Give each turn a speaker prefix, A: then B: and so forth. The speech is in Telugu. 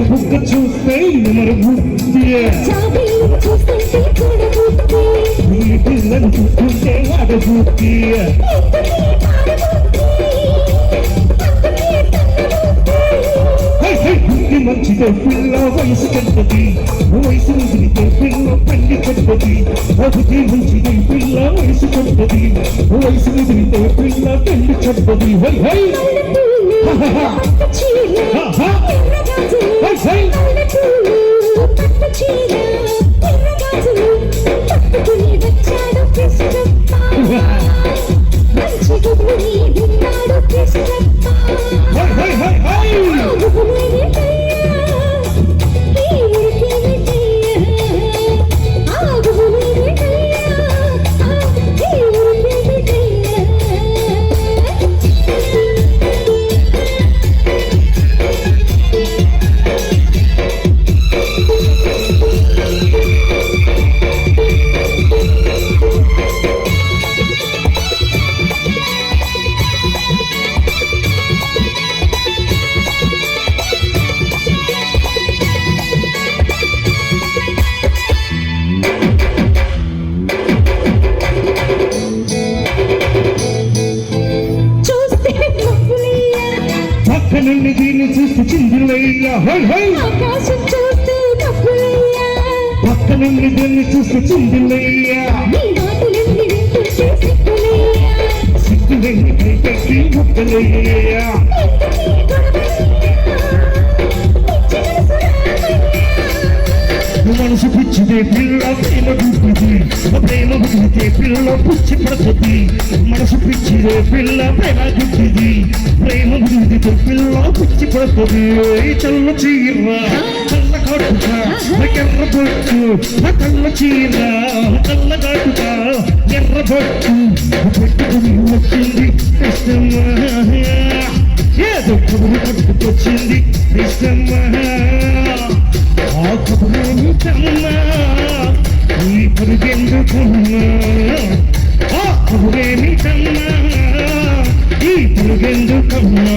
A: బుక్క చూస్తే నెమరు బుద్ధి పిల్లను చూస్తుంటే వాడ బుద్ధి బుద్ధి మంచిదే పిల్ల వయసు కంటది వయసు ముదిరితే పిల్ల పెళ్లి కంటది బుద్ధి మంచిదే పిల్ల వయసు కంటది వయసు ముదిరితే పిల్ల పెళ్లి కంటది హై హై పక్కనుండి దీన్ని చూస్తూ చిందులయ్యా పక్కనుండి దీన్ని చూస్తూ చిందులయ్యా సిగ్గులన్నీ పైకి ముక్కలయ్యా మనసు పిచ్చిదే పిల్ల ప్రేమ గుడ్డిది ప్రేమ గుడ్డితే పిల్ల పుచ్చి పడుతుంది మనసు పిచ్చిదే పిల్ల ప్రేమ గుడ్డిది ప్రేమ గుడ్డితే పిల్ల పుచ్చి పడుతుంది చల్ల చీర చల్ల కాటుక ఎర్ర బొట్టు చల్ల చీర చల్ల కాటుక ఎర్ర బొట్టు పెట్టుకుని వచ్చింది ఇష్టమ్మా ఏదో కబురు పట్టుకొచ్చింది ఇష్టమ్మా ఆ కబురేమి కన్నా ఈ పరుగెందుకున్నా ఆ కబురేమి కన్నా ఈ పరుగెందుకన్నా